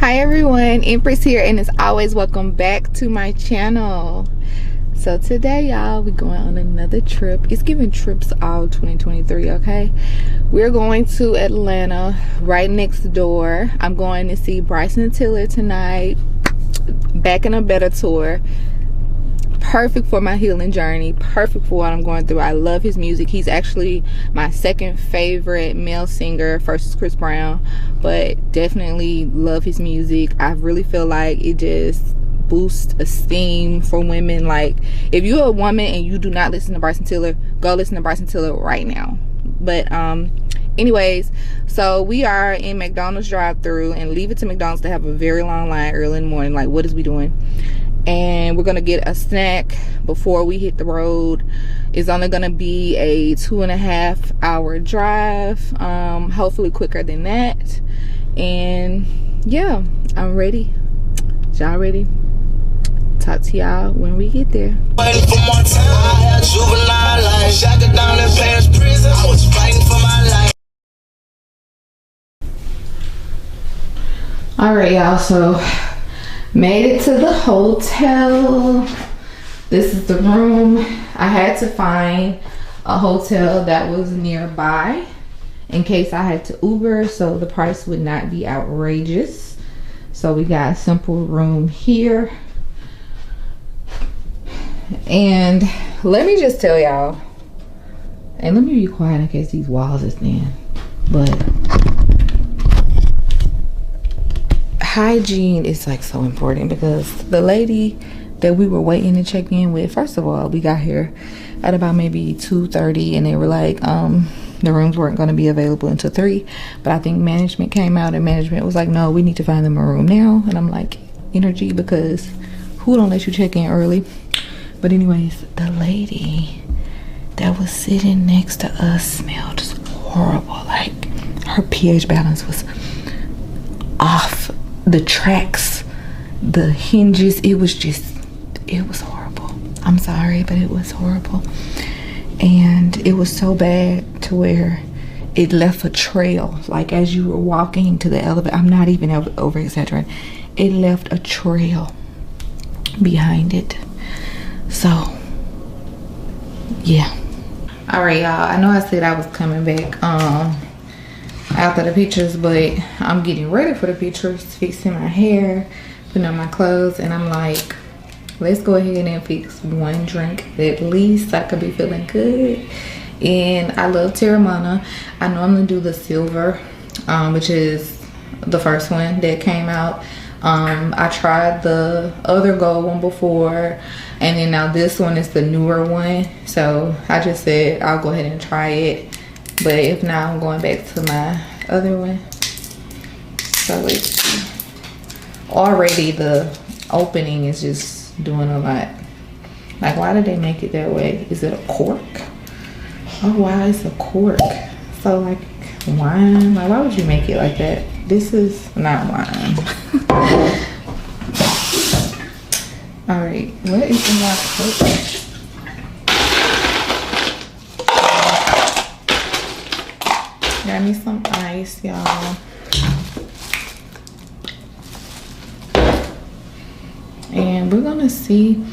Hi everyone, Empress here, and as always, welcome back to my channel. So today, y'all, we're going on another trip. It's giving trips all 2023, okay? We're going to Atlanta, right next door. I'm going to see Bryson tonight. Back in a Better tour. Perfect for my healing journey, perfect for what I'm going through. I love his music. He's actually my second favorite male singer, first is Chris Brown, but definitely love his music. I really feel like it just boosts esteem for women. Like, if you're a woman and you do not listen to Bryson Tiller, go listen to Bryson Tiller right now. But anyways, so we are in McDonald's drive-thru, and leave it to McDonald's to have a very long line early in the morning. Like, what is we doing? And we're gonna get a snack before we hit the road. It's only gonna be a 2.5 hour drive, hopefully quicker than that. And yeah, I'm ready. Y'all ready? Talk to y'all when we get there. All right, y'all, so made it to the hotel. This is the room. I had to find a hotel that was nearby in case I had to Uber, so the price would not be outrageous. So we got a simple room here. And let me just tell y'all, and let me be quiet in case these walls is thin, but hygiene is like so important, because the lady that we were waiting to check in with, first of all, we got here at about maybe 2:30, and they were like the rooms weren't going to be available until 3, but I think management came out and management was like, no, we need to find them a room now. And I'm like, energy, because who don't let you check in early? But anyways, the lady that was sitting next to us smelled horrible. Like, her pH balance was off. The tracks, the hinges, it was horrible. I'm sorry, but it was horrible. And it was so bad to where it left a trail. Like, as you were walking to the elevator, I'm not even over exaggerating, it left a trail behind it. So yeah. All right, y'all, I know I said I was coming back after the pictures, but I'm getting ready for the pictures, fixing my hair, putting on my clothes, and I'm like, let's go ahead and fix one drink at least so I could be feeling good. And I love Terramana. I normally do the silver, which is the first one that came out. I tried the other gold one before, and then now this one is the newer one, so I just said I'll go ahead and try it. But if not, I'm going back to my other one. So let's see. Already the opening is just doing a lot. Like, why did they make it that way? Is it a cork? Oh wow, it's a cork. So like wine, like why would you make it like that? This is not wine. All right, what is in my coat? Got me some ice, y'all. And we're gonna see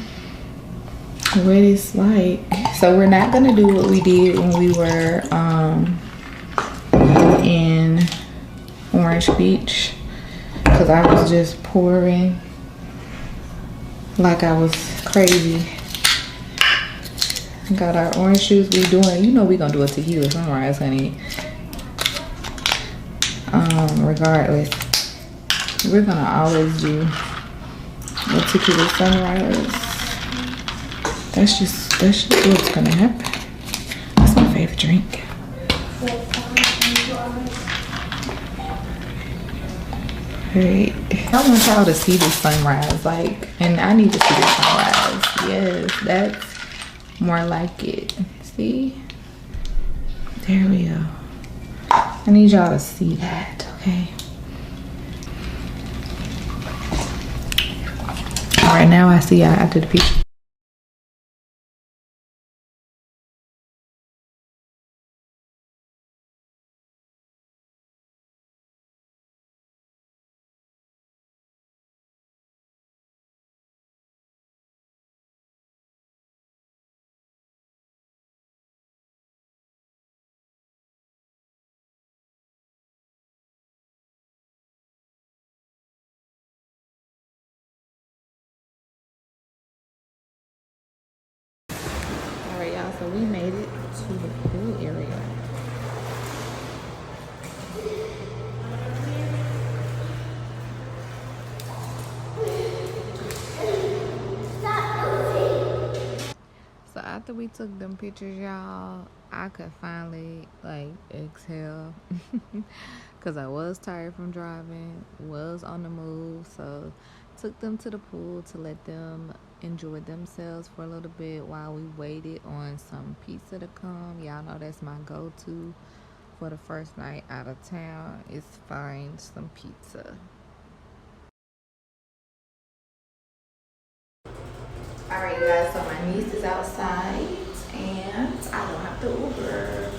what it's like. So we're not gonna do what we did when we were in Orange Beach, because I was just pouring like I was crazy. Got our orange juice. We doing, you know, we gonna do a tequila sunrise, honey. Regardless, we're gonna always do a tequila sunrise. That's just what's gonna happen. That's my favorite drink. Right. I want y'all to see this sunrise, like, and I need to see this sunrise. Yes, that's more like it. See? There we go. I need y'all to see that, okay? All right, now I see y'all after the picture. So we made it to the pool area. So after we took them pictures, y'all, I could finally like exhale because I was tired from driving, was on the move. So took them to the pool to let them enjoy themselves for a little bit while we waited on some pizza to come. Y'all know that's my go-to for the first night out of town, is find some pizza. Alright guys, so my niece is outside and I don't have to Uber.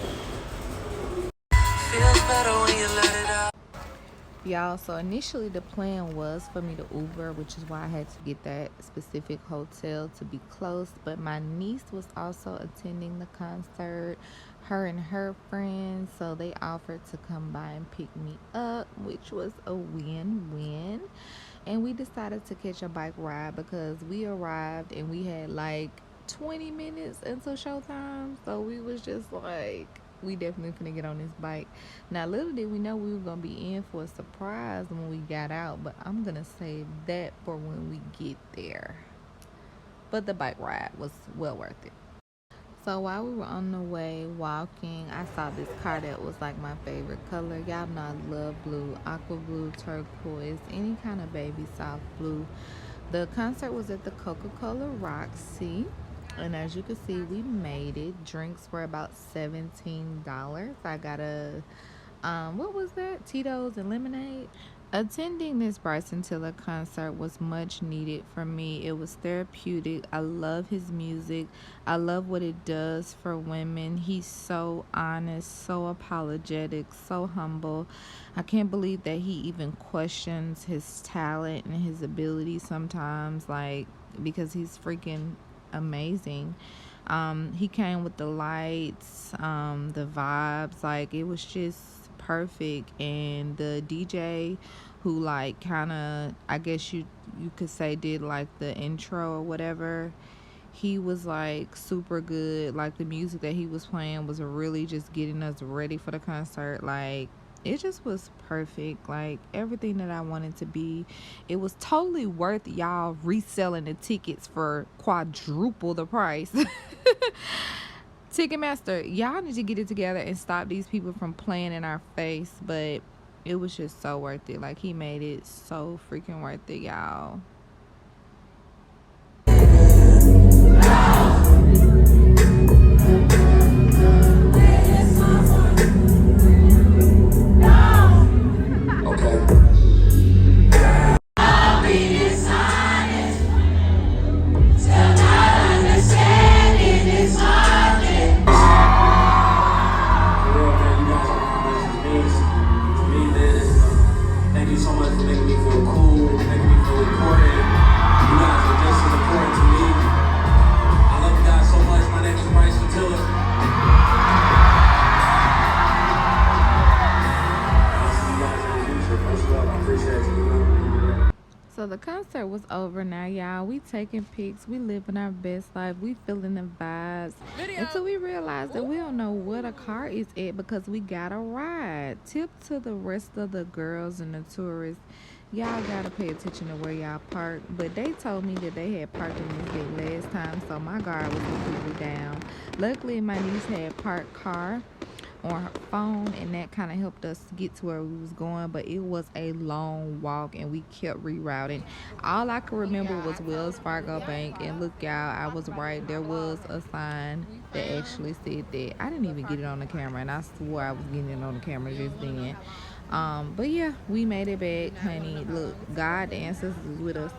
Feels better when you let it out. Y'all, so initially the plan was for me to Uber, which is why I had to get that specific hotel to be close. But my niece was also attending the concert, her and her friends, so they offered to come by and pick me up, which was a win-win. And we decided to catch a bike ride because we arrived and we had like 20 minutes until showtime. So we was just like, we definitely finna get on this bike. Now, little did we know we were gonna be in for a surprise when we got out, but I'm gonna save that for when we get there. But the bike ride was well worth it. So while we were on the way walking, I saw this car that was like my favorite color. Y'all know I love blue, aqua blue, turquoise, any kind of baby soft blue. The concert was at the Coca-Cola Roxy. And as you can see, we made it. Drinks were about $17. I got a, what was that? Tito's and lemonade. Attending this Bryson concert was much needed for me. It was therapeutic. I love his music. I love what it does for women. He's so honest, so apologetic, so humble. I can't believe that he even questions his talent and his ability sometimes, like, because he's freaking amazing. He came with the lights, the vibes, like it was just perfect. And the DJ who like kind of, I guess you could say, did like the intro or whatever, he was like super good. Like the music that he was playing was really just getting us ready for the concert. Like it just was perfect, like everything that I wanted to be. It was totally worth y'all reselling the tickets for quadruple the price. Ticketmaster, y'all need to get it together and stop these people from playing in our face. But it was just so worth it. Like he made it so freaking worth it, y'all. So the concert was over now, y'all. We taking pics, we living our best life, we feeling the vibes. Until we realize that we don't know where the car is at because we got a ride. Tip to the rest of the girls and the tourists, y'all gotta pay attention to where y'all park. But they told me that they had parked in this gate last time, so my guard was completely down. Luckily my niece had parked car on her phone, and that kind of helped us get to where we was going. But it was a long walk and we kept rerouting. All I could remember was Wells Fargo Bank, and look y'all, I was right, there was a sign that actually said that. I didn't even get it on the camera, and I swore I was getting it on the camera just then. But yeah, we made it back, honey. Look, God, the ancestors is with us.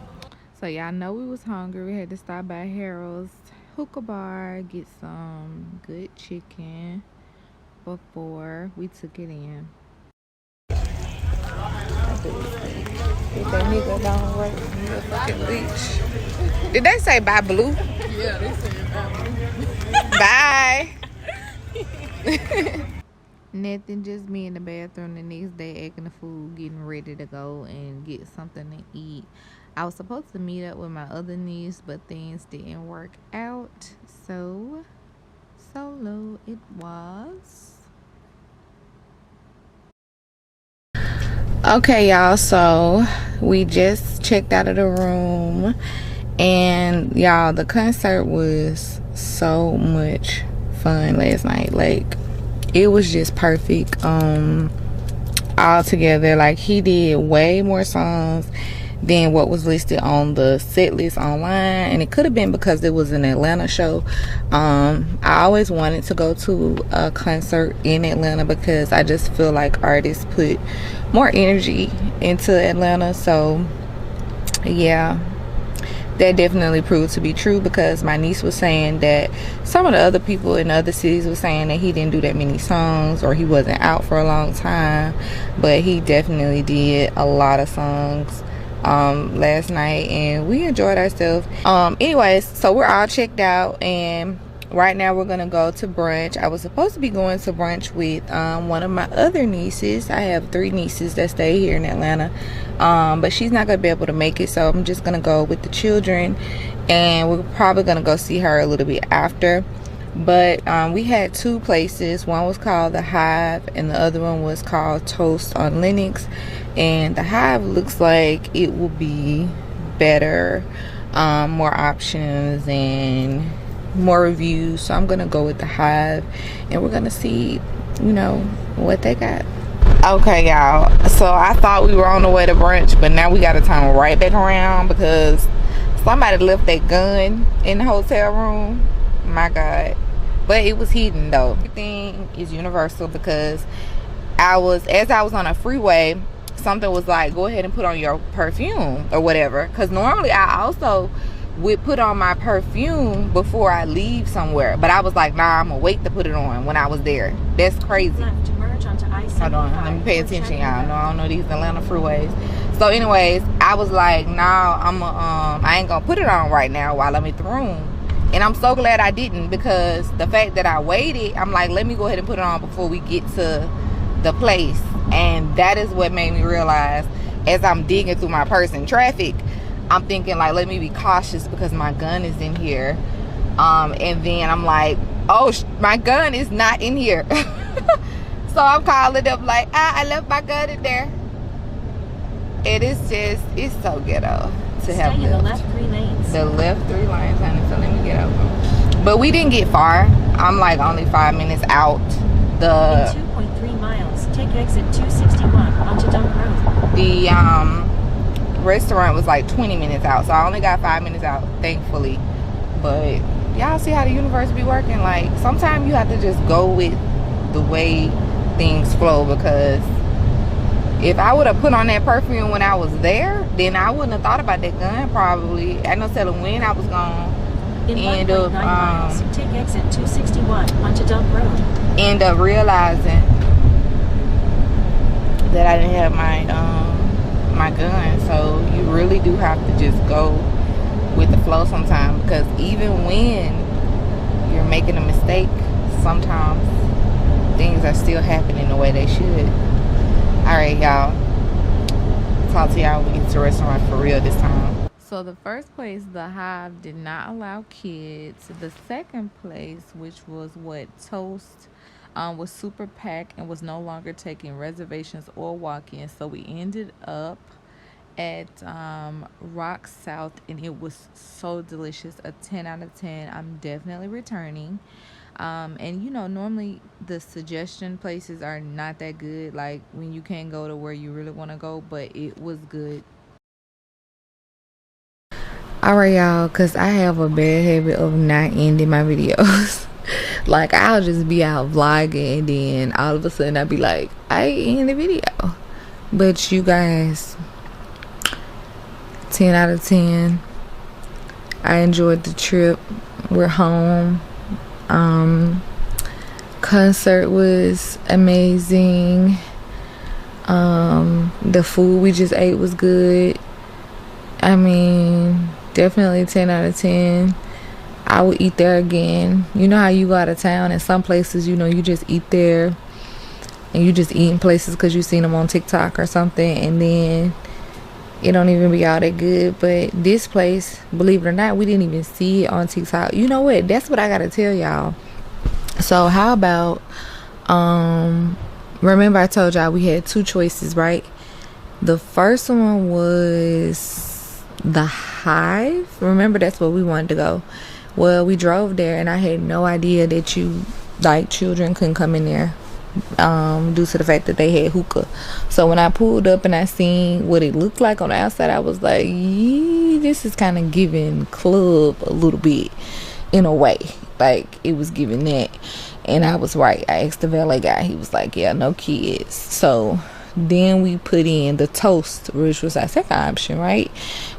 So y'all know we was hungry. We had to stop by Harold's hookah bar, get some good chicken before we took it in. If that nigga don't work, you a fucking leech. Did they say bye, Blue? Yeah, they said bye, Blue. Bye. Nothing, just me in the bathroom the next day acting a fool, getting ready to go and get something to eat. I was supposed to meet up with my other niece, but things didn't work out. So solo it was. Okay, y'all, so we just checked out of the room, and y'all, the concert was so much fun last night. Like, it was just perfect all together. Like, he did way more songs than what was listed on the set list online, and it could have been because it was an Atlanta show. I always wanted to go to a concert in Atlanta because I just feel like artists put more energy into Atlanta. So yeah, that definitely proved to be true, because my niece was saying that some of the other people in other cities were saying that he didn't do that many songs, or he wasn't out for a long time, but he definitely did a lot of songs last night, and we enjoyed ourselves. Anyways, so we're all checked out, and right now we're gonna go to brunch. I was supposed to be going to brunch with one of my other nieces. I have 3 nieces that stay here in Atlanta, but she's not gonna be able to make it, so I'm just gonna go with the children, and we're probably gonna go see her a little bit after. But we had 2 places. One was called the Hive, and the other one was called Toast on Lenox. And the Hive looks like it will be better, more options and more reviews. So I'm gonna go with the Hive, and we're gonna see, you know, what they got. Okay, y'all, so I thought we were on the way to brunch, but now we gotta turn right back around because somebody left their gun in the hotel room. My God. But it was hidden though. Everything is universal, because as I was on a freeway, something was like, go ahead and put on your perfume or whatever, because normally I also would put on my perfume before I leave somewhere, but I was like, nah, I'm gonna wait to put it on when I was there. That's crazy. Hold on, let me pay attention, y'all. No, I don't know these Atlanta freeways. So anyways, I was like, nah, I ain't gonna put it on right now while I'm at the room. And I'm so glad I didn't, because the fact that I waited, I'm like, let me go ahead and put it on before we get to the place. And that is what made me realize, as I'm digging through my purse in traffic, I'm thinking like, let me be cautious because my gun is in here. And then I'm like, oh, my gun is not in here. So I'm calling up like, I left my gun in there. And it's so ghetto to have Stay in the left 3 lanes. The left 3 lanes, honey. So let me get over. But we didn't get far. I'm like only 5 minutes out. In 2.3 miles, take exit 261 onto Dump Road. The restaurant was like 20 minutes out, so I only got 5 minutes out, thankfully. But y'all see how the universe be working. Like, sometimes you have to just go with the way things flow, because if I would have put on that perfume when I was there, then I wouldn't have thought about that gun probably. I know telling when I was gonna end up miles, take exit 261 onto Dump Road. End up realizing that I didn't have my my gun. So you really do have to just go with the flow sometimes, because even when you're making a mistake, sometimes things are still happening the way they should. Alright, y'all, talk to y'all when we get to the restaurant for real this time. So the first place, the Hive, did not allow kids. The second place, which was Toast, was super packed and was no longer taking reservations or walk-ins. So we ended up at Rock South, and it was so delicious. A 10 out of 10. I'm definitely returning. And you know, normally the suggestion places are not that good, like when you can't go to where you really want to go, but it was good. Alright, y'all, because I have a bad habit of not ending my videos. Like, I'll just be out vlogging, and then all of a sudden I'll be like, I end the video. But you guys, 10 out of 10. I enjoyed the trip. We're home. Concert was amazing. The food we just ate was good. I mean, definitely 10 out of 10. I would eat there again. You know how you go out of town and some places, you know, you just eat there and you just eat in places because you seen them on TikTok or something, and then it don't even be all that good. But this place, believe it or not, we didn't even see it on TikTok. You know what? That's what I gotta tell y'all. So how about remember I told y'all we had two choices, right? The first one was the Hive. Remember, that's where we wanted to go. Well, we drove there and I had no idea that children couldn't come in there due to the fact that they had hookah. So when I pulled up and I seen what it looked like on the outside, I was like, yeah, this is kind of giving club a little bit, in a way. Like, it was giving that. And I was right. I asked the valet guy. He was like, yeah, no kids. So then we put in the Toast, which was our second option, right?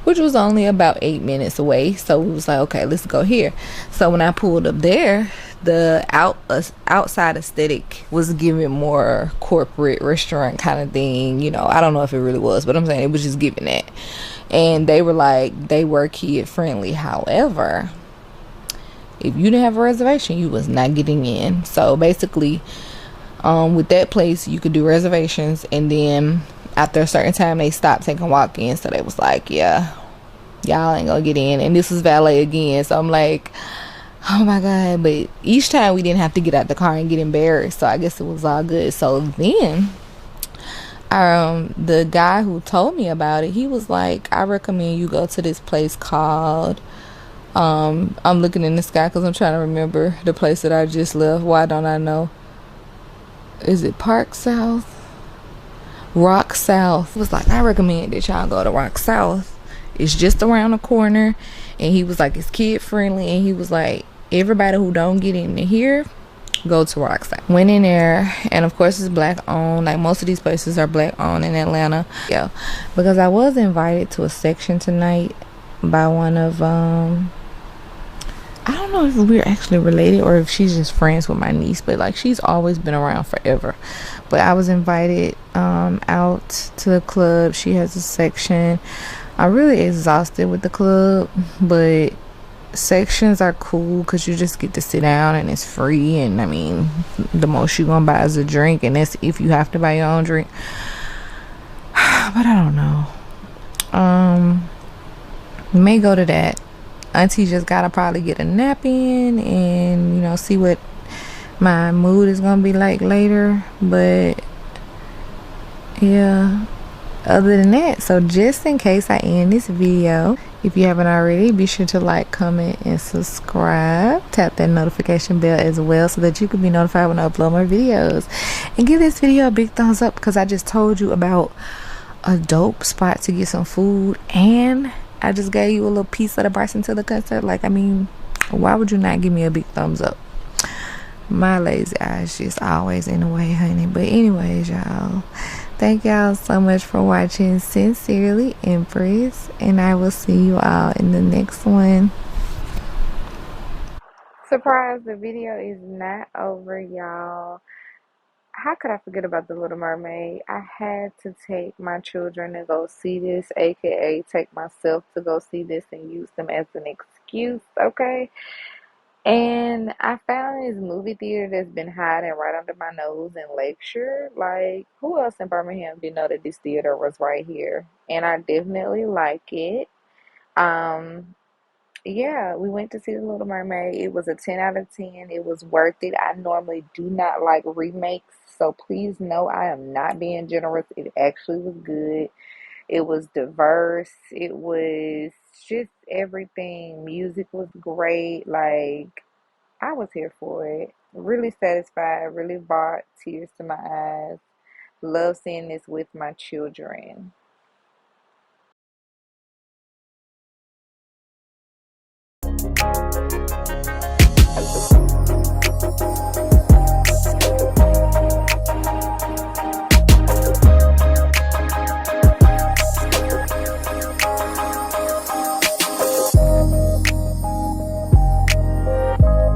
Which was only about 8 minutes away. So we was like, okay, let's go here. So when I pulled up there, the outside aesthetic was giving more corporate restaurant kind of thing. You know, I don't know if it really was, but I'm saying it was just giving that. And they were like, they were kid friendly. However, if you didn't have a reservation, you was not getting in. So basically, with that place, you could do reservations, and then after a certain time, they stopped taking walk-ins. So they was like, yeah, y'all ain't gonna get in. And this was valet again. So I'm like, oh my god. But each time we didn't have to get out the car and get embarrassed, so I guess it was all good. So then the guy who told me about it, he was like, I recommend you go to this place called I'm looking in the sky because I'm trying to remember the place that I just left. Why don't I know? Is it Park South? Rock South. It was like, I recommend that y'all go to Rock South. It's just around the corner. And he was like, it's kid friendly. And he was like, everybody who don't get in here, go to Rock South. Went in there, and of course it's black owned. Like most of these places are black owned in Atlanta. Yeah, because I was invited to a section tonight by one of I don't know if we're actually related or if she's just friends with my niece, but like she's always been around forever. But I was invited out to the club. She has a section. I'm really exhausted with the club, but sections are cool because you just get to sit down and it's free. And I mean, the most you're gonna buy is a drink, and that's if you have to buy your own drink. But I don't know. May go to that. Auntie just gotta probably get a nap in and, you know, see what my mood is gonna be like later. But yeah, other than that, so just in case I end this video, if you haven't already, be sure to like, comment, and subscribe. Tap that notification bell as well so that you can be notified when I upload more videos. And give this video a big thumbs up because I just told you about a dope spot to get some food, and I just gave you a little piece of the Bryson to the concert. Like, I mean, why would you not give me a big thumbs up? My lazy eyes just always in the way, honey. But anyways, y'all, thank y'all so much for watching Sincerely Empress, and I will see you all in the next one. Surprise, the video is not over, y'all. How could I forget about The Little Mermaid? I had to take my children to go see this, aka take myself to go see this and use them as an excuse, okay? And I found this movie theater that's been hiding right under my nose in Lakeshore. Like, who else in Birmingham didn't know that this theater was right here? And I definitely like it. Um, yeah, we went to see The Little Mermaid. It was a 10 out of 10. It was worth it. I normally do not like remakes, so please know I am not being generous. It actually was good. It was diverse. It was just everything. Music was great. Like, I was here for it. Really satisfied. Really brought tears to my eyes. Love seeing this with my children.